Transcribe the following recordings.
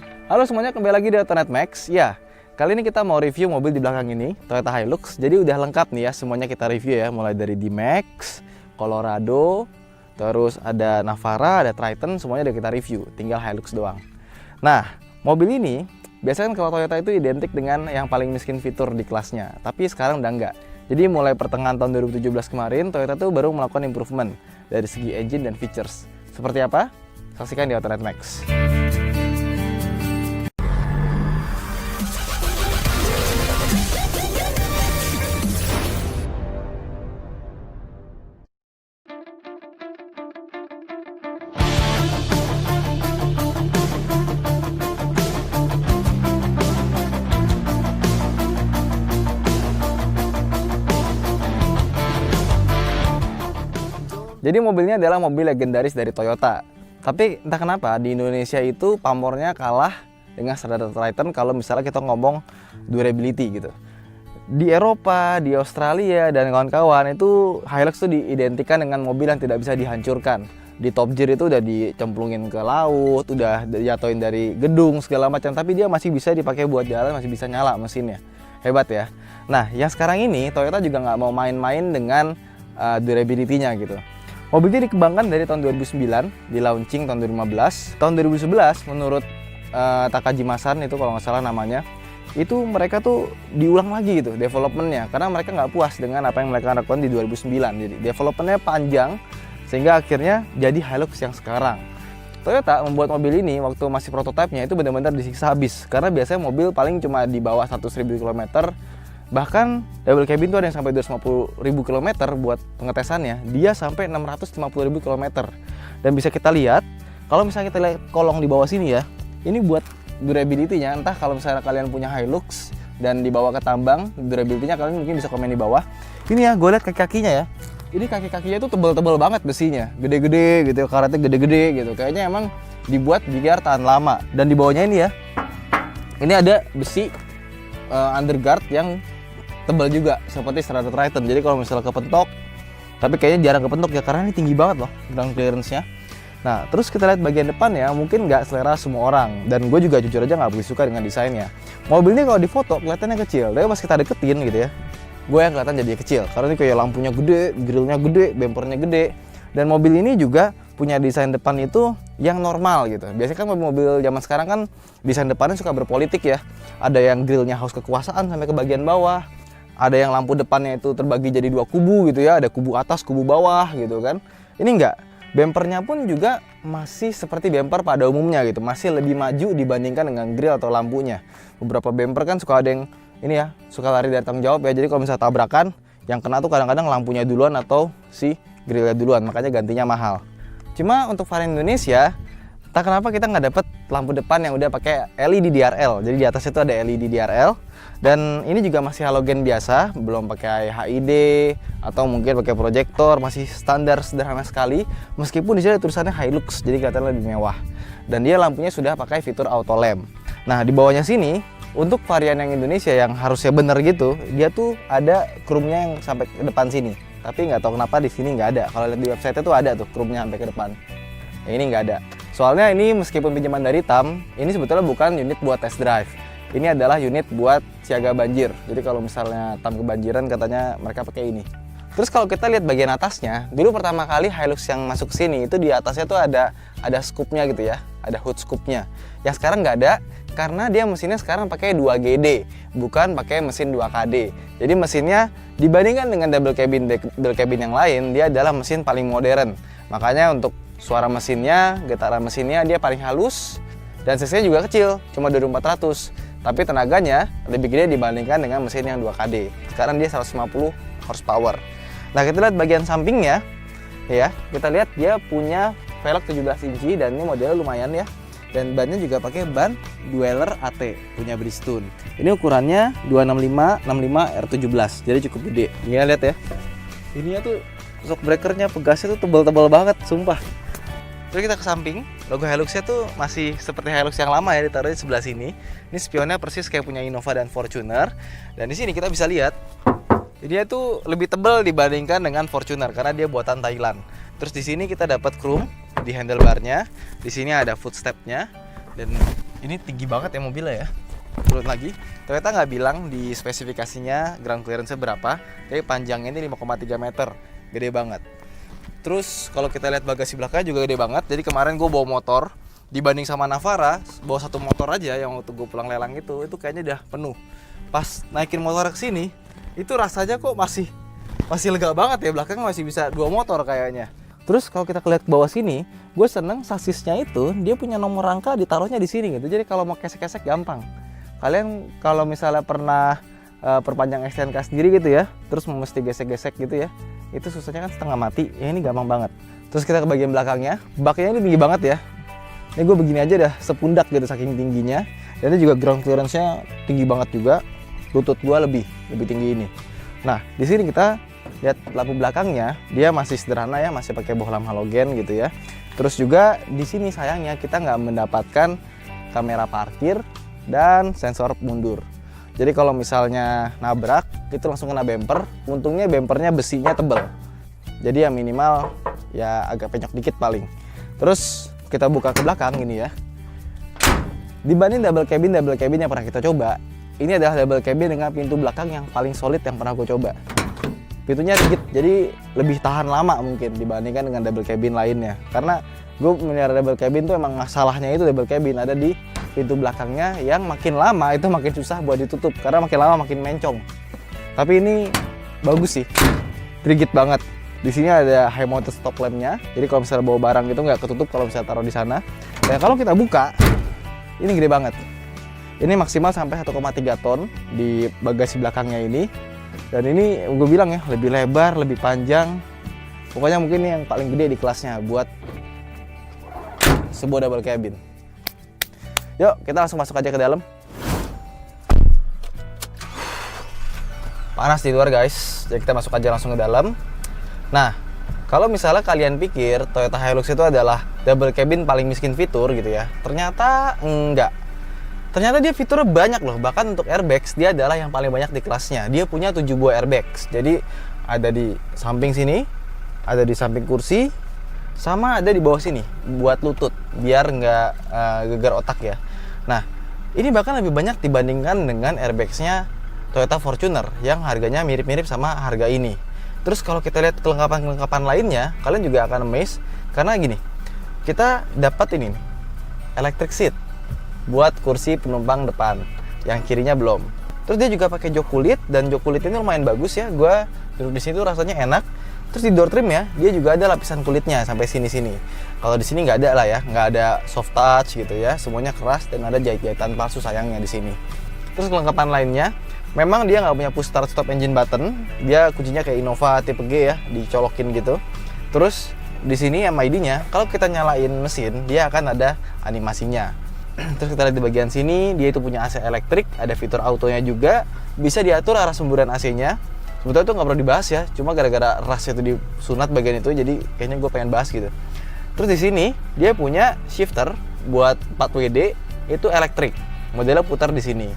Halo semuanya, kembali lagi di Autonet Max. Ya, kali ini kita mau review mobil di belakang ini, Toyota Hilux. Jadi udah lengkap nih ya, semuanya kita review ya. Mulai dari D-Max, Colorado, terus ada Navara, ada Triton, semuanya udah kita review. Tinggal Hilux doang. Nah, mobil ini biasanya kan kalau Toyota itu identik dengan yang paling miskin fitur di kelasnya. Tapi sekarang udah enggak. Jadi mulai pertengahan tahun 2017 kemarin, Toyota tuh baru melakukan improvement dari segi engine dan features. Seperti apa? Saksikan di Autonet Max. Jadi mobilnya adalah mobil legendaris dari Toyota. Tapi entah kenapa di Indonesia itu pamornya kalah dengan standar Triton kalau misalnya kita ngomong durability gitu. Di Eropa, di Australia dan kawan-kawan itu Hilux tuh diidentikan dengan mobil yang tidak bisa dihancurkan. Di Top Gear itu udah dicemplungin ke laut, udah dijatuhin dari gedung segala macam, tapi dia masih bisa dipakai buat jalan, masih bisa nyala mesinnya. Hebat ya. Nah, yang sekarang ini Toyota juga nggak mau main-main dengan durability-nya gitu. Mobil ini dikembangkan dari tahun 2009, di launching tahun 2015. Tahun 2011 menurut Takagi Masan itu kalau nggak salah namanya, itu mereka tuh diulang lagi gitu developmentnya, karena mereka nggak puas dengan apa yang mereka lakukan di 2009. Jadi developmentnya panjang sehingga akhirnya jadi Hilux yang sekarang. Toyota membuat mobil ini waktu masih prototipenya itu benar-benar disiksa habis, karena biasanya mobil paling cuma di bawah 100.000 km. Bahkan double cabin tuh ada yang sampai 250.000 km buat pengetesannya. Dia sampai 650.000 km. Dan bisa kita lihat, kalau misalnya kita lihat kolong di bawah sini ya, ini buat durability-nya. Entah kalau misalnya kalian punya Hilux dan dibawa ke tambang, durability-nya kalian mungkin bisa komen di bawah. Ini ya, gue lihat kaki-kakinya ya. Ini kaki-kakinya itu tebel-tebel banget besinya. Gede-gede gitu, karetnya gede-gede gitu. Kayaknya emang dibuat biar tahan lama. Dan di bawahnya ini ya, ini ada besi underguard yang tebal juga seperti standar Triton. Jadi kalau misalnya kepentok, tapi kayaknya jarang kepentok ya karena ini tinggi banget loh ground clearance-nya. Nah, terus kita lihat bagian depan ya, mungkin nggak selera semua orang, dan gue juga jujur aja nggak begitu suka dengan desainnya. Mobil ini kalau di foto kelihatannya kecil, tapi pas kita deketin gitu ya, gue yang kelihatan jadi kecil karena ini kayak lampunya gede, grillnya gede, bempernya gede. Dan mobil ini juga punya desain depan itu yang normal gitu. Biasanya kan mobil-mobil zaman sekarang kan desain depannya suka berpolitik ya. Ada yang grillnya haus kekuasaan sampai ke bagian bawah. Ada yang lampu depannya itu terbagi jadi dua kubu gitu ya, ada kubu atas, kubu bawah gitu kan. Ini enggak, bempernya pun juga masih seperti bemper pada umumnya gitu, masih lebih maju dibandingkan dengan grill atau lampunya. Beberapa bemper kan suka ada yang ini ya, suka lari dari tanggung jawab ya, jadi kalau misalnya tabrakan, yang kena tuh kadang-kadang lampunya duluan atau si grillnya duluan, makanya gantinya mahal. Cuma untuk varian Indonesia, entah kenapa kita nggak dapet lampu depan yang udah pakai LED DRL, jadi di atas itu ada LED DRL. Dan ini juga masih halogen biasa, belum pakai HID atau mungkin pakai proyektor, masih standar sederhana sekali. Meskipun di sini tulisannya Hilux, jadi kelihatan lebih mewah. Dan dia lampunya sudah pakai fitur auto lamp. Nah, di bawahnya sini untuk varian yang Indonesia yang harusnya bener gitu, dia tuh ada chrome-nya yang sampai ke depan sini. Tapi nggak tahu kenapa di sini nggak ada. Kalau lihat di website tuh ada tuh chrome-nya sampai ke depan. Nah, ini nggak ada. Soalnya ini meskipun pinjaman dari TAM, ini sebetulnya bukan unit buat test drive. Ini adalah unit buat siaga banjir. Jadi kalau misalnya TAM kebanjiran katanya mereka pakai ini. Terus kalau kita lihat bagian atasnya, dulu pertama kali Hilux yang masuk ke sini itu di atasnya tuh ada scoopnya gitu ya, ada hood scoopnya. Yang sekarang nggak ada karena dia mesinnya sekarang pakai 2GD, bukan pakai mesin 2KD. Jadi mesinnya dibandingkan dengan double cabin yang lain, dia adalah mesin paling modern. Makanya untuk suara mesinnya, getaran mesinnya dia paling halus dan cc-nya juga kecil, cuma 2400. Tapi tenaganya lebih gede dibandingkan dengan mesin yang 2KD. Sekarang dia 150 horsepower. Nah, kita lihat bagian sampingnya ya. Kita lihat dia punya velg 17 inci dan ini modelnya lumayan ya. Dan bannya juga pakai ban Dweller AT punya Bridgestone. Ini ukurannya 265 65 R17. Jadi cukup gede. Ini lihat ya. Ininya tuh shock breakernya, pegasnya tuh tebal-tebal banget, sumpah. Terus kita ke samping, logo Hilux-nya tuh masih seperti Hilux yang lama ya, ditaruh di sebelah sini. Ini spionnya persis kayak punya Innova dan Fortuner. Dan di sini kita bisa lihat, dia tuh lebih tebal dibandingkan dengan Fortuner karena dia buatan Thailand. Terus di sini kita dapat chrome di handlebarnya. Di sini ada footstep-nya dan Ini tinggi banget ya mobilnya ya. Turun lagi, Toyota nggak bilang di spesifikasinya ground clearance berapa, tapi panjangnya ini 5,3 meter, gede banget. Terus kalau kita lihat bagasi belakangnya juga gede banget. Jadi kemarin gue bawa motor, dibanding sama Navara, bawa satu motor aja yang waktu gue pulang lelang itu kayaknya udah penuh. Pas naikin motor ke sini, itu rasanya kok masih lega banget ya, belakang masih bisa 2 motor kayaknya. Terus kalau kita lihat ke bawah sini, gue seneng sasisnya itu dia punya nomor rangka ditaruhnya di sini gitu. Jadi kalau mau kesek-kesek gampang. Kalian kalau misalnya pernah perpanjang STNK sendiri gitu ya, terus mesti gesek-gesek gitu ya, itu susahnya kan setengah mati. Ya ini gampang banget. Terus kita ke bagian belakangnya, baknya ini tinggi banget ya. Ini gue begini aja dah sepundak gitu saking tingginya. Dan ini juga ground clearance-nya tinggi banget juga. Lutut gue lebih tinggi ini. Nah di sini kita lihat lampu belakangnya, dia masih sederhana ya, masih pakai bohlam halogen gitu ya. Terus juga di sini sayangnya kita nggak mendapatkan kamera parkir dan sensor mundur. Jadi kalau misalnya nabrak itu langsung kena bumper. Untungnya bumpernya besinya tebel. Jadi ya minimal ya agak penyok dikit paling. Terus kita buka ke belakang gini ya. Dibanding double cabin yang pernah kita coba, ini adalah double cabin dengan pintu belakang yang paling solid yang pernah gue coba. Pintunya rigid, jadi lebih tahan lama mungkin dibandingkan dengan double cabin lainnya. Karena gue melihara double cabin tuh emang masalahnya itu double cabin ada di pintu belakangnya yang makin lama itu makin susah buat ditutup karena makin lama makin mencong. Tapi ini bagus sih, rigid banget. Di sini ada high mounted stop lampnya, jadi kalau misalnya bawa barang itu nggak ketutup kalau misalnya taruh di sana. Dan kalau kita buka, ini gede banget. Ini maksimal sampai 1,3 ton di bagasi belakangnya ini. Dan ini gue bilang ya, lebih lebar, lebih panjang. Pokoknya mungkin ini yang paling gede di kelasnya buat sebuah double cabin. Yuk, kita langsung masuk aja ke dalam. Panas di luar guys, jadi kita masuk aja langsung ke dalam. Nah, kalau misalnya kalian pikir Toyota Hilux itu adalah double cabin paling miskin fitur gitu ya, ternyata enggak. Ternyata dia fiturnya banyak loh, bahkan untuk airbags dia adalah yang paling banyak di kelasnya. Dia punya 7 buah airbags, jadi ada di samping sini, ada di samping kursi, sama ada di bawah sini buat lutut, biar nggak gegar otak ya. Nah, ini bahkan lebih banyak dibandingkan dengan airbagsnya Toyota Fortuner yang harganya mirip-mirip sama harga ini. Terus kalau kita lihat kelengkapan lainnya, kalian juga akan amazed karena gini, kita dapat ini electric seat buat kursi penumpang depan, yang kirinya belum. Terus dia juga pakai jok kulit, dan jok kulit ini lumayan bagus ya. Gue duduk di sini tuh rasanya enak. Terus di door trim ya, dia juga ada lapisan kulitnya sampai sini-sini. Kalau di sini nggak ada lah ya, nggak ada soft touch gitu ya. Semuanya keras dan ada jahit-jahitan palsu sayangnya di sini. Terus kelengkapan lainnya, memang dia nggak punya push start stop engine button. Dia kuncinya kayak Innova tipe G ya, dicolokin gitu. Terus di sini MID-nya, kalau kita nyalain mesin, dia akan ada animasinya. Terus kita lihat di bagian sini, dia itu punya AC elektrik, ada fitur autonya juga, bisa diatur arah semburan AC-nya. Sebetulnya itu nggak perlu dibahas ya, cuma gara-gara ras itu disunat bagian itu, jadi kayaknya gue pengen bahas gitu. Terus di sini dia punya shifter buat 4WD, itu elektrik, modelnya putar di sini.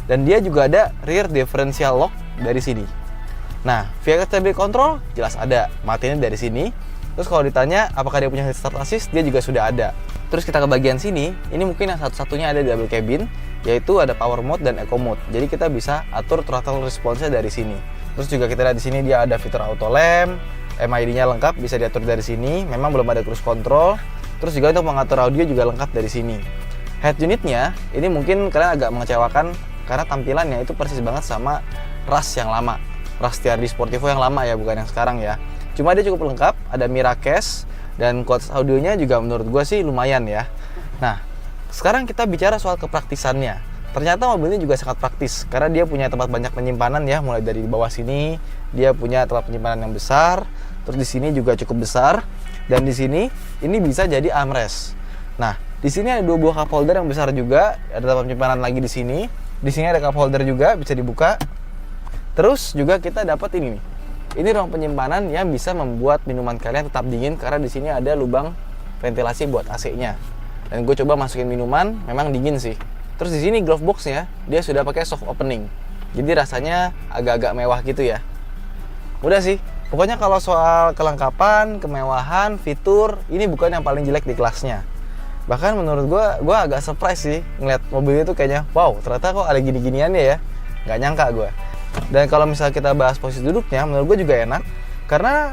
Dan dia juga ada rear differential lock dari sini. Nah, vehicle stability control jelas ada, matinya dari sini. Terus kalau ditanya apakah dia punya head start assist, dia juga sudah ada. Terus kita ke bagian sini, ini mungkin yang satu-satunya ada di double cabin, yaitu ada power mode dan eco mode. Jadi kita bisa atur throttle response-nya dari sini. Terus juga kita lihat di sini dia ada fitur auto lamp, MID-nya lengkap, bisa diatur dari sini. Memang belum ada cruise control. Terus juga untuk mengatur audio juga lengkap dari sini. Head unitnya, ini mungkin kalian agak mengecewakan karena tampilannya itu persis banget sama RAS yang lama. RAS TRD Sportivo yang lama ya, bukan yang sekarang ya. Cuma dia cukup lengkap, ada Miracast, dan kualitas audionya juga menurut gue sih lumayan ya. Nah, sekarang kita bicara soal kepraktisannya. Ternyata mobil ini juga sangat praktis, karena dia punya tempat banyak penyimpanan ya, mulai dari bawah sini, dia punya tempat penyimpanan yang besar, terus di sini juga cukup besar, dan di sini ini bisa jadi armrest. Nah, di sini ada 2 buah cup holder yang besar juga, ada tempat penyimpanan lagi di sini ada cup holder juga, bisa dibuka. Terus juga kita dapat ini nih. Ini ruang penyimpanan yang bisa membuat minuman kalian tetap dingin karena di sini ada lubang ventilasi buat AC-nya. Dan gue coba masukin minuman, memang dingin sih. Terus di sini glove box-nya dia sudah pakai soft opening. Jadi rasanya agak-agak mewah gitu ya. Udah sih. Pokoknya kalau soal kelengkapan, kemewahan, fitur, ini bukan yang paling jelek di kelasnya. Bahkan menurut gue agak surprise sih ngeliat mobil itu, kayaknya wow ternyata kok ada gini-giniannya ya, nggak nyangka gue. Dan kalau misalnya kita bahas posisi duduknya, menurut gue juga enak karena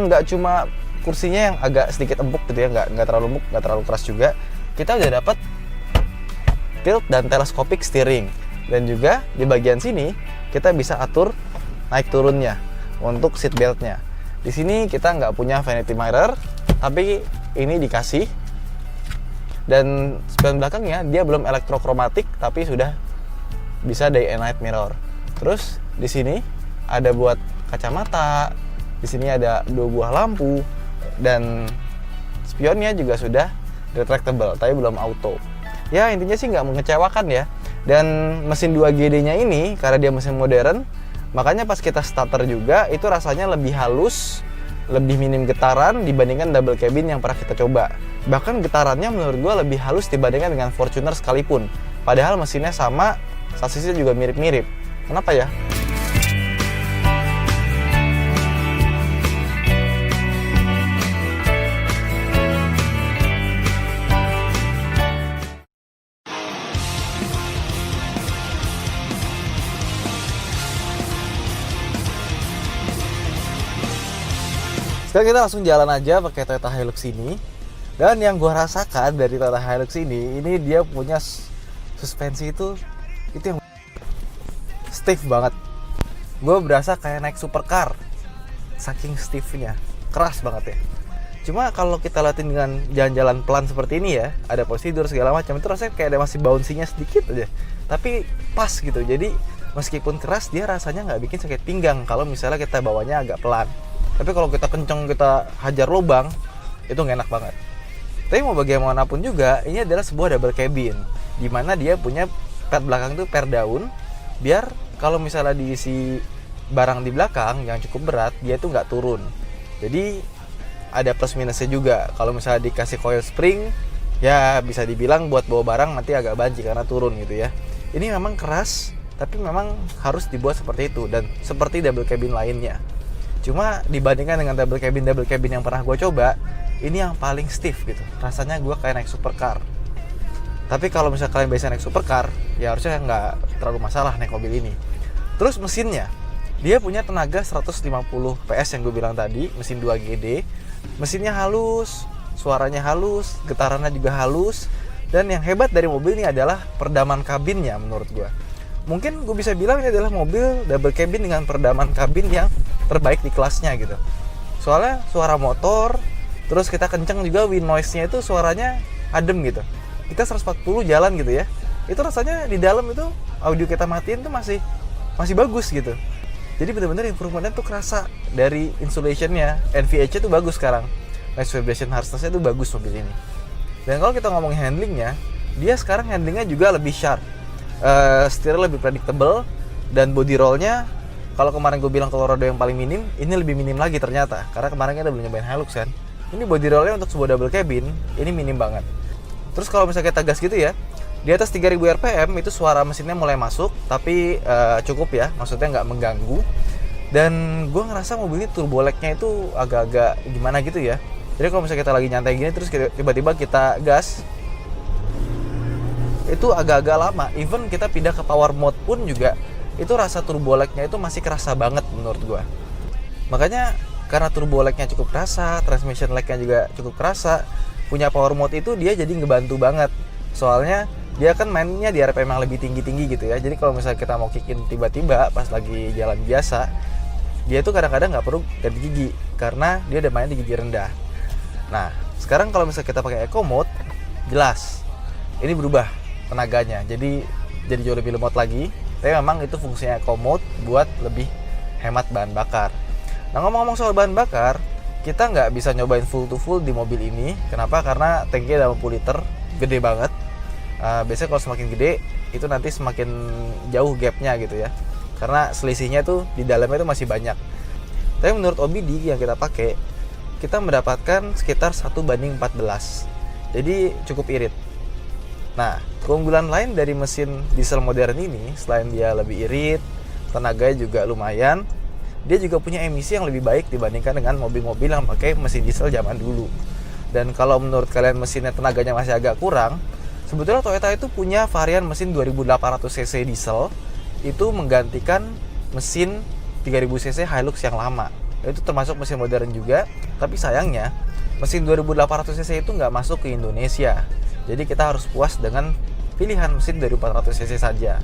nggak cuma kursinya yang agak sedikit empuk gitu ya, nggak terlalu empuk, nggak terlalu keras juga. Kita udah dapat tilt dan telescopic steering, dan juga di bagian sini kita bisa atur naik turunnya untuk seat beltnya. Di sini kita nggak punya vanity mirror, tapi ini dikasih. Dan spion belakangnya dia belum elektrokromatik, tapi sudah bisa day and night mirror. Terus di sini ada buat kacamata, di sini ada 2 buah lampu, dan spionnya juga sudah retractable, tapi belum auto. Ya intinya sih nggak mengecewakan ya. Dan mesin 2GD-nya ini karena dia mesin modern, makanya pas kita starter juga itu rasanya lebih halus, lebih minim getaran dibandingkan double cabin yang pernah kita coba. Bahkan getarannya menurut gue lebih halus dibandingkan dengan Fortuner sekalipun. Padahal mesinnya sama, sasisnya juga mirip-mirip. Kenapa ya? Sekarang kita langsung jalan aja pakai Toyota Hilux ini. Dan yang gue rasakan dari Toyota Hilux ini dia punya suspensi itu yang stiff banget. Gue berasa kayak naik supercar, saking stiffnya, keras banget ya. Cuma kalau kita latih dengan jalan-jalan pelan seperti ini ya, ada prosedur segala macam, itu rasanya kayak ada masih bouncy-nya sedikit aja. Tapi pas gitu, jadi meskipun keras dia rasanya nggak bikin sakit pinggang kalau misalnya kita bawanya agak pelan. Tapi kalau kita kenceng, kita hajar lubang, itu nggak enak banget. Tapi mau bagaimanapun juga, ini adalah sebuah double cabin, dimana dia punya pad belakang itu per daun, biar kalau misalnya diisi barang di belakang yang cukup berat, dia itu nggak turun. Jadi ada plus minusnya juga. Kalau misalnya dikasih coil spring, ya bisa dibilang buat bawa barang nanti agak banci karena turun gitu ya. Ini memang keras, tapi memang harus dibuat seperti itu, dan seperti double cabin lainnya. Cuma dibandingkan dengan double cabin yang pernah gue coba, ini yang paling stiff gitu. Rasanya gue kayak naik supercar. Tapi kalau misalnya kalian biasa naik supercar, ya harusnya nggak terlalu masalah naik mobil ini. Terus mesinnya, dia punya tenaga 150 PS yang gue bilang tadi, mesin 2GD. Mesinnya halus, suaranya halus, getarannya juga halus. Dan yang hebat dari mobil ini adalah peredaman kabinnya menurut gue. Mungkin gue bisa bilang ini adalah mobil double cabin dengan peredaman kabin yang terbaik di kelasnya gitu. Soalnya suara motor, terus kita kenceng juga, wind noise-nya itu suaranya adem gitu. Kita 140 jalan gitu ya, itu rasanya di dalam itu audio kita matiin tuh masih bagus gitu. Jadi benar-benar improvementnya tuh kerasa dari insulation-nya, NVH-nya tuh bagus sekarang. Noise vibration harshness-nya tuh bagus mobil ini. Dan kalau kita ngomongin handlingnya, dia sekarang handlingnya juga lebih sharp. Setirnya lebih predictable, dan body roll-nya kalau kemarin gue bilang Colorado yang paling minim, ini lebih minim lagi ternyata. Karena kemarin kita belum nyobain Hilux kan. Ini body roll-nya untuk sebuah double cabin, ini minim banget. Terus kalau misalnya kita gas gitu ya, di atas 3000 rpm itu suara mesinnya mulai masuk, tapi cukup ya, maksudnya nggak mengganggu. Dan gue ngerasa mobil ini turbo lag-nya itu agak-agak gimana gitu ya. Jadi kalau misalnya kita lagi nyantai gini, terus tiba-tiba kita gas, itu agak-agak lama. Even kita pindah ke power mode pun juga, itu rasa turbo lag-nya itu masih kerasa banget menurut gue. Makanya karena turbo lag-nya cukup kerasa, transmission lag-nya juga cukup kerasa, punya power mode itu dia jadi ngebantu banget. Soalnya dia kan mainnya di RPM yang lebih tinggi-tinggi gitu ya. Jadi kalau misalnya kita mau kick-in tiba-tiba pas lagi jalan biasa, dia tuh kadang-kadang nggak perlu ganti gigi karena dia udah main di gigi rendah. Nah, sekarang kalau misalnya kita pakai eco mode, jelas ini berubah tenaganya, jadi jauh lebih lemot lagi. Tapi memang itu fungsinya eco mode buat lebih hemat bahan bakar. Nah, ngomong-ngomong soal bahan bakar, kita nggak bisa nyobain full to full di mobil ini. Kenapa? Karena tanknya 80 liter, gede banget. Biasanya kalau semakin gede, itu nanti semakin jauh gapnya gitu ya. Karena selisihnya tuh di dalamnya itu masih banyak. Tapi menurut OBD yang kita pakai, kita mendapatkan sekitar 1:14. Jadi cukup irit. Nah, keunggulan lain dari mesin diesel modern ini, selain dia lebih irit, tenaganya juga lumayan, dia juga punya emisi yang lebih baik dibandingkan dengan mobil-mobil yang pakai mesin diesel zaman dulu. Dan kalau menurut kalian mesinnya tenaganya masih agak kurang, sebetulnya Toyota itu punya varian mesin 2800 cc diesel, itu menggantikan mesin 3000 cc Hilux yang lama. Itu termasuk mesin modern juga, tapi sayangnya mesin 2800 cc itu nggak masuk ke Indonesia. Jadi kita harus puas dengan pilihan mesin 2400 cc saja.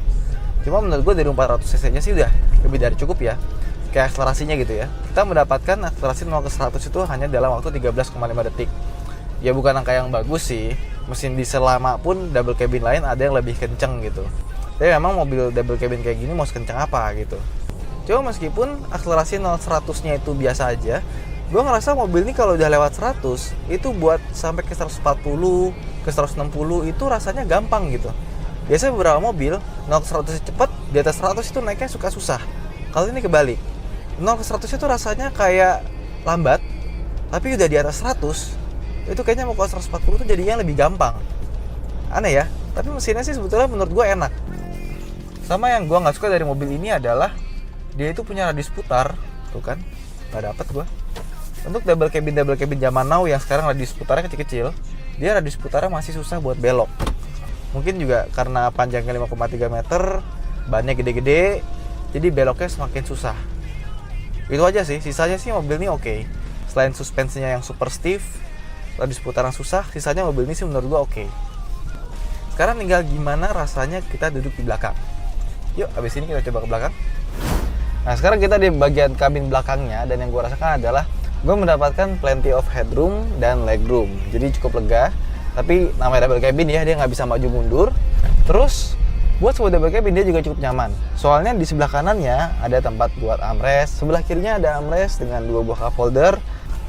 Cuma menurut gue 2400 cc nya sih udah lebih dari cukup ya. Kayak akselerasinya gitu ya, kita mendapatkan akselerasi 0 ke 100 itu hanya dalam waktu 13,5 detik. Ya bukan angka yang bagus sih, mesin diesel lama pun double cabin lain ada yang lebih kenceng gitu. Tapi memang mobil double cabin kayak gini mau sekenceng apa gitu. Cuma meskipun akselerasi 0-100 nya itu biasa aja, gue ngerasa mobil ini kalau udah lewat 100 itu buat sampai ke 140, ke 160 itu rasanya gampang gitu. Biasanya beberapa mobil 0 ke 100 cepet, di atas 100 itu naiknya suka susah. Kalau ini kebalik, 0 ke 100 itu rasanya kayak lambat, tapi udah di atas 100 itu kayaknya mau ke 140 itu jadinya lebih gampang. Aneh ya, tapi mesinnya sih sebetulnya menurut gue enak. Sama yang gue nggak suka dari mobil ini adalah dia itu punya radius putar, tuh kan, nggak dapet gue. Untuk double cabin zaman now yang sekarang radius putarnya kecil-kecil, dia radius putarnya masih susah buat belok. Mungkin juga karena panjangnya 5,3 meter, bannya gede-gede, jadi beloknya semakin susah. Itu aja sih, sisanya sih mobil ini oke. Selain suspensinya yang super stiff, radius putaran susah, sisanya mobil ini sih menurut gua oke. Sekarang tinggal gimana rasanya kita duduk di belakang. Yuk, abis ini kita coba ke belakang. Nah, sekarang kita di bagian kabin belakangnya, dan yang gua rasakan adalah gua mendapatkan plenty of headroom dan legroom. Jadi cukup lega, tapi namanya double cabin ya, dia nggak bisa maju mundur. Terus buat sebuah double cabin dia juga cukup nyaman. Soalnya di sebelah kanannya ada tempat buat armrest, sebelah kirinya ada armrest dengan 2 buah cup holder.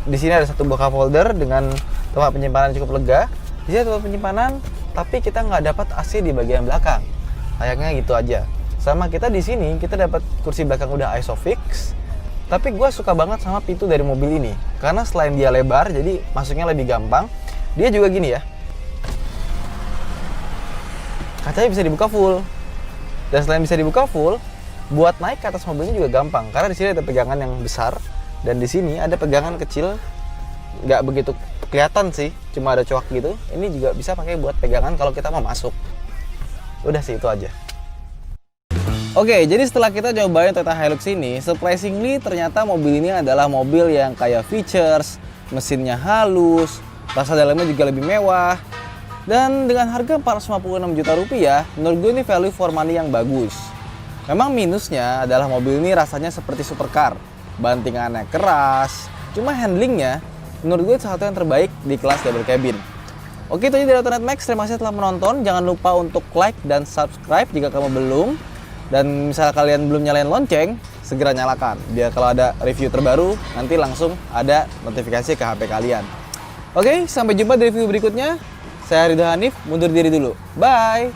Di sini ada 1 buah cup holder dengan tempat penyimpanan cukup lega. Di sini tempat penyimpanan, tapi kita nggak dapat AC di bagian belakang. Sayangnya gitu aja. Sama kita di sini kita dapat kursi belakang udah ISOFIX. Tapi gue suka banget sama pintu dari mobil ini, karena selain dia lebar, jadi masuknya lebih gampang. Dia juga gini ya, kacanya bisa dibuka full. Dan selain bisa dibuka full, buat naik ke atas mobilnya juga gampang, karena di sini ada pegangan yang besar dan di sini ada pegangan kecil, nggak begitu kelihatan sih, cuma ada coak gitu. Ini juga bisa pakai buat pegangan kalau kita mau masuk. Udah sih, itu aja. Oke, jadi setelah kita cobain Toyota Hilux ini, surprisingly ternyata mobil ini adalah mobil yang kaya features, mesinnya halus, rasa dalamnya juga lebih mewah. Dan dengan harga 456 juta rupiah, menurut gue ini value for money yang bagus. Memang minusnya adalah mobil ini rasanya seperti supercar, bantingannya keras, cuma handlingnya menurut gue salah satu yang terbaik di kelas double cabin. Oke, itu aja dari Autonet Max. Terima kasih telah menonton. Jangan lupa untuk like dan subscribe jika kamu belum. Dan misalnya kalian belum nyalain lonceng, segera nyalakan. Biar kalau ada review terbaru, nanti langsung ada notifikasi ke HP kalian. Oke, sampai jumpa di review berikutnya. Saya Ridho Hanif, mundur diri dulu. Bye!